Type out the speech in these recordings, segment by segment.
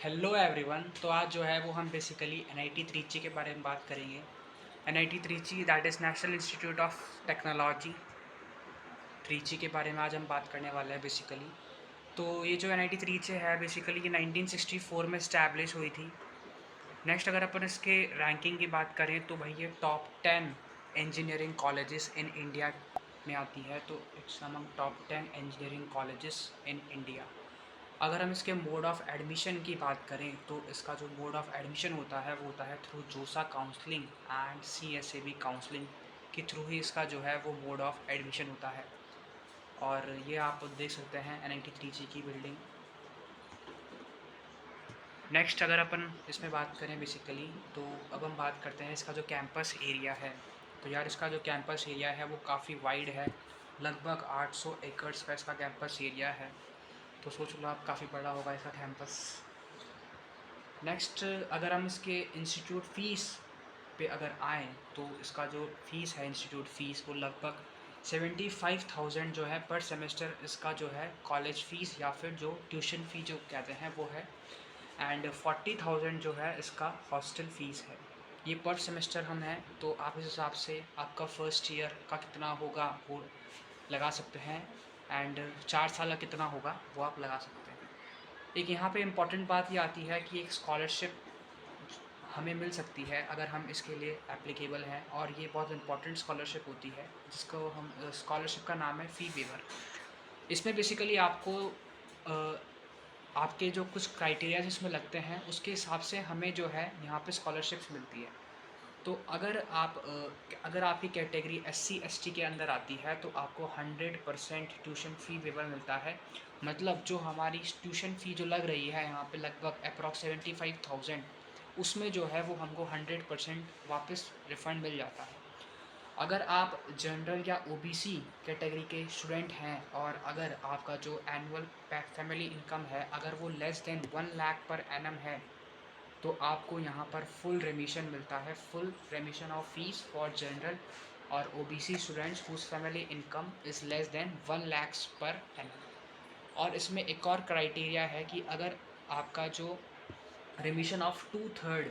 Hello everyone. तो आज जो है वो हम बेसिकली एनआईटी त्रिची के बारे में बात करेंगे। NIT Trichy that is national institute of technology Trichy के बारे में आज हम बात करने वाले हैं बेसिकली। तो ये जो एनआईटी त्रिची है बेसिकली ये 1964 में इस्टेब्लिश हुई थी। नेक्स्ट अगर अपन इसके रैंकिंग की बात करें तो भाई ये top 10 engineering colleges in India में आती है। तो it's among top 10 engineering colleges in India. अगर हम इसके मोड ऑफ़ एडमिशन की बात करें तो इसका जो मोड ऑफ़ एडमिशन होता है वो होता है थ्रू जोसा काउंसलिंग एंड सीएसएबी काउंसलिंग के थ्रू ही इसका जो है वो मोड ऑफ़ एडमिशन होता है। और ये आप देख सकते हैं एनआईटी त्रिची की बिल्डिंग। नेक्स्ट अगर अपन इसमें बात करें बेसिकली तो अब हम बात करते हैं इसका जो कैंपस एरिया है। तो यार इसका जो कैंपस एरिया है वो काफ़ी वाइड है, लगभग 800 एकड़्स का इसका कैंपस एरिया है। तो सोच लो आप काफ़ी बड़ा होगा इसका कैंपस। नेक्स्ट अगर हम इसके इंस्टीट्यूट फ़ीस पे अगर आएँ तो इसका जो फ़ीस है इंस्टीट्यूट फ़ीस वो लगभग 75,000 जो है पर सेमेस्टर इसका जो है कॉलेज फ़ीस या फिर जो ट्यूशन फ़ी जो कहते हैं वो है। एंड 40,000 जो है इसका हॉस्टल फ़ीस है। ये पर सेमेस्टर हम हैं तो आप इस हिसाब से आपका फ़र्स्ट ईयर का कितना होगा वो लगा सकते हैं। एंड 4 साल का कितना होगा वो आप लगा सकते हैं। एक यहाँ पे इम्पॉर्टेंट बात ये आती है कि एक स्कॉलरशिप हमें मिल सकती है अगर हम इसके लिए एप्लीकेबल हैं, और ये बहुत इंपॉर्टेंट स्कॉलरशिप होती है जिसको हम स्कॉलरशिप का नाम है फ़ी वेवर। इसमें बेसिकली आपको अ, आपके जो कुछ क्राइटेरियाज इसमें लगते हैं उसके हिसाब से हमें जो है यहाँ पे स्कॉलरशिप्स मिलती है। तो अगर आपकी कैटेगरी एससी एसटी के अंदर आती है तो आपको 100% ट्यूशन फ़ी वेवर मिलता है। मतलब जो हमारी ट्यूशन फ़ी जो लग रही है यहाँ पे लगभग अप्रॉक्स 75,000, उसमें जो है वो हमको 100% वापस रिफ़ंड मिल जाता है। अगर आप जनरल या ओबीसी कैटेगरी के स्टूडेंट हैं और अगर आपका जो एनुअल फैमिली इनकम है अगर वो less than 1 lakh per annum है तो आपको यहाँ पर फुल रेमिशन मिलता है, full remission of fees for general और OBC students whose family income is less than 1 lakh per annum. और इसमें एक और क्राइटेरिया है कि अगर आपका जो remission of 2/3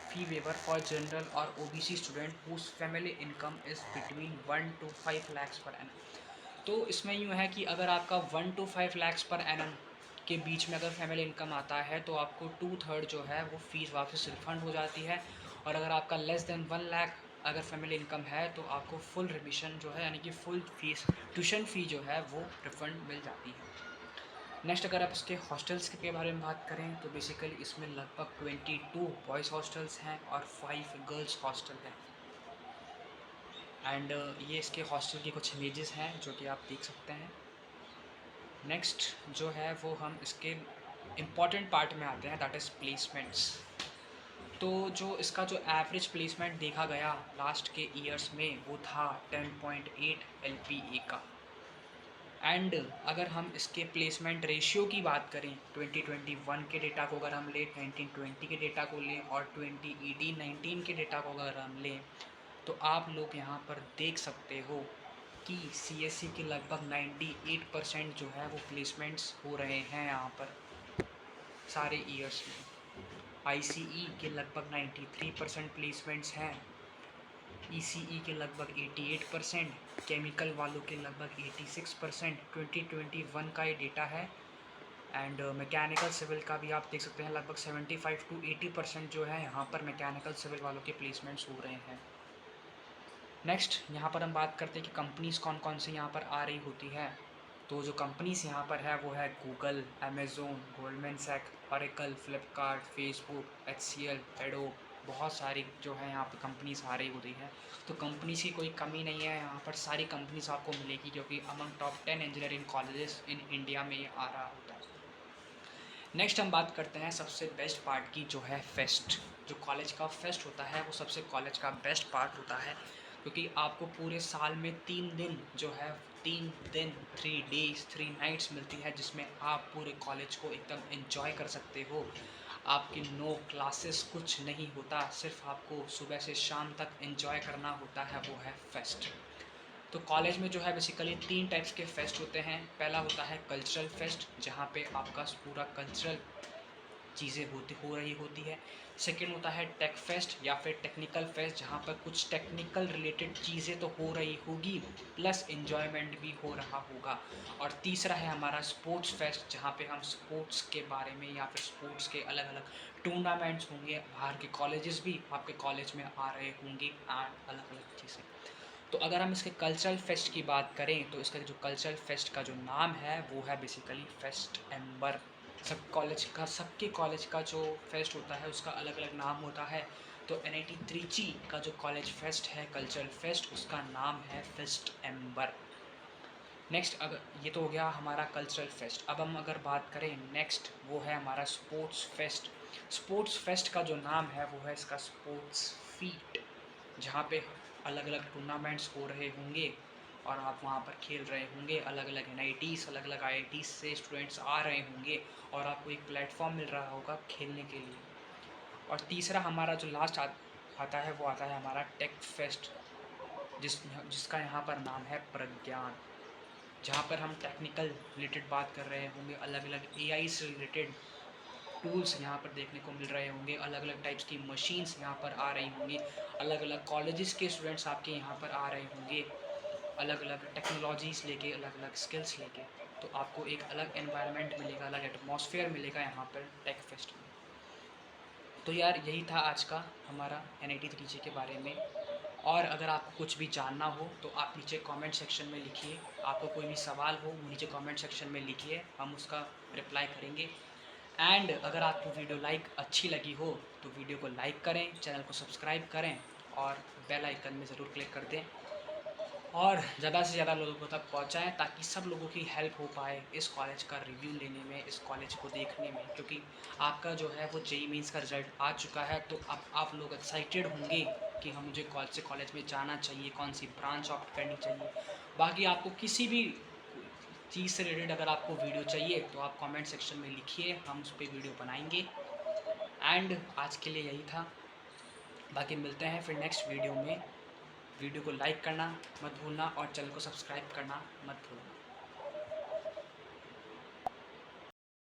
fee waiver for general और OBC student whose family income is between 1 to 5 lakhs per annum. तो इसमें यूँ है कि अगर आपका 1 to 5 lakhs पर एनम के बीच में अगर फैमिली इनकम आता है तो आपको 2/3 जो है वो फ़ीस वापस रिफ़ंड हो जाती है। और अगर आपका लेस देन 1 लाख अगर फैमिली इनकम है तो आपको फुल रिमिशन जो है यानी कि फुल फीस ट्यूशन फ़ी जो है वो रिफ़ंड मिल जाती है। नेक्स्ट अगर आप इसके हॉस्टल्स के बारे में बात करें तो बेसिकली इसमें लगभग 22 बॉयज़ हॉस्टल्स हैं और 5 गर्ल्स हॉस्टल हैं। एंड ये इसके हॉस्टल की कुछ इमेजेस हैं जो कि आप देख सकते हैं। नेक्स्ट जो है वो हम इसके इम्पॉर्टेंट पार्ट में आते हैं दैट इज़ प्लेसमेंट्स। तो जो इसका जो एवरेज प्लेसमेंट देखा गया लास्ट के ईयर्स में वो था 10.8 एलपीए का। एंड अगर हम इसके प्लेसमेंट रेशियो की बात करें 2021 के डेटा को अगर हम लें, 1920 के डेटा को लें और 2018-19 के डेटा को अगर हम लें तो आप लोग यहाँ पर देख सकते हो कि सीएससी के लगभग 98% जो है वो प्लेसमेंट्स हो रहे हैं यहाँ पर सारे ईयर्स में। आईसीई के लगभग 93% प्लेसमेंट्स हैं, ईसीई के लगभग 88%, केमिकल वालों के लगभग 86%। 2021 का ये डेटा है। एंड मैकेनिकल सिविल का भी आप देख सकते हैं लगभग 75 to 80% जो है यहाँ पर मैकेनिकल सिविल वालों के प्लेसमेंट्स हो रहे हैं। नेक्स्ट यहाँ पर हम बात करते हैं कि कंपनीज़ कौन कौन सी यहाँ पर आ रही होती है। तो जो कंपनीज़ यहाँ पर है वो है Google, Amazon, Goldman Sachs, oracle, Flipkart, Facebook, HCL, adobe, बहुत सारी जो है यहाँ पर कंपनीज़ आ रही होती है। तो कंपनीज़ की कोई कमी नहीं है, यहाँ पर सारी कंपनीज़ आपको मिलेगी क्योंकि among top 10 engineering colleges in India में ये आ रहा होता है। नेक्स्ट हम बात करते हैं सबसे बेस्ट पार्ट की जो है फेस्ट। जो कॉलेज का फेस्ट होता है वो सबसे कॉलेज का बेस्ट पार्ट होता है क्योंकि आपको पूरे साल में 3 दिन जो है 3 दिन 3 days 3 nights मिलती है जिसमें आप पूरे कॉलेज को एकदम एंजॉय कर सकते हो। आपकी नो क्लासेस कुछ नहीं होता, सिर्फ आपको सुबह से शाम तक एंजॉय करना होता है, वो है फेस्ट। तो कॉलेज में जो है बेसिकली 3 टाइप्स के फेस्ट होते हैं। पहला होता है कल्चरल फेस्ट जहाँ पे आपका पूरा कल्चरल चीज़ें हो रही होती है। सेकंड होता है टेक फेस्ट या फिर टेक्निकल फेस्ट, जहाँ पर कुछ टेक्निकल रिलेटेड चीज़ें तो हो रही होगी प्लस एन्जॉयमेंट भी हो रहा होगा। और तीसरा है हमारा स्पोर्ट्स फेस्ट, जहाँ पे हम स्पोर्ट्स के बारे में या फिर स्पोर्ट्स के अलग अलग टूर्नामेंट्स होंगे, बाहर के कॉलेजेस भी आपके कॉलेज में आ रहे होंगे एंड अलग अलग चीज़ें। तो अगर हम इसके कल्चरल फेस्ट की बात करें तो इसका जो कल्चरल फेस्ट का जो नाम है वो है बेसिकली फेस्ट एम्बर। सबके कॉलेज का जो फेस्ट होता है उसका अलग अलग नाम होता है। तो एनआईटी त्रिची का जो कॉलेज फेस्ट है कल्चरल फेस्ट, उसका नाम है फेस्ट एम्बर। नेक्स्ट, अगर ये तो हो गया हमारा कल्चरल फेस्ट, अब हम अगर बात करें नेक्स्ट वो है हमारा स्पोर्ट्स फेस्ट। स्पोर्ट्स फेस्ट का जो नाम है वो है इसका स्पोर्ट्स फीट, जहाँ पे अलग अलग टूर्नामेंट्स हो रहे होंगे और आप वहाँ पर खेल रहे होंगे। अलग अलग एनआईटीज़ अलग अलग आईआईटीज़ से स्टूडेंट्स आ रहे होंगे और आपको एक प्लेटफॉर्म मिल रहा होगा खेलने के लिए। और तीसरा हमारा जो लास्ट आता है वो आता है हमारा टेक फेस्ट, जिसका यहाँ पर नाम है प्रज्ञान, जहाँ पर हम टेक्निकल रिलेटेड बात कर रहे होंगे। अलग अलग एआई से रिलेटेड टूल्स यहाँ पर देखने को मिल रहे होंगे, अलग अलग टाइप्स की मशीन्स यहाँ पर आ रही होंगी, अलग अलग कॉलेजेस के स्टूडेंट्स आपके यहाँ पर आ रहे होंगे, अलग अलग टेक्नोलॉजीज़ लेके, अलग अलग स्किल्स लेके। तो आपको एक अलग एनवायरनमेंट मिलेगा, अलग एटमॉस्फेयर मिलेगा यहाँ पर टेक फेस्ट में। तो यार यही था आज का हमारा एनआईटी त्रिची के बारे में। और अगर आपको कुछ भी जानना हो तो आप नीचे कमेंट सेक्शन में लिखिए। आपको कोई भी सवाल हो नीचे कमेंट सेक्शन में लिखिए, हम उसका रिप्लाई करेंगे। एंड अगर आपको वीडियो अच्छी लगी हो तो वीडियो को लाइक करें, चैनल को सब्सक्राइब करें और बेल आइकन में ज़रूर क्लिक कर दें और ज़्यादा से ज़्यादा लोगों तक पहुँचाएँ, ताकि सब लोगों की हेल्प हो पाए इस कॉलेज का रिव्यू लेने में, इस कॉलेज को देखने में। क्योंकि आपका जो है वो जेईई मेंस का रिज़ल्ट आ चुका है, तो अब आप लोग एक्साइटेड होंगे कि हम मुझे कौन से कॉलेज में जाना चाहिए, कौन सी ब्रांच ऑप्ट करनी चाहिए। बाकी आपको किसी भी चीज़ से रिलेटेड अगर आपको वीडियो चाहिए तो आप कमेंट सेक्शन में लिखिए, हम उस पर वीडियो बनाएंगे। एंड आज के लिए यही था, बाकी मिलते हैं फिर नेक्स्ट वीडियो में। वीडियो को लाइक करना मत भूलना और चैनल को सब्सक्राइब करना मत भूलना।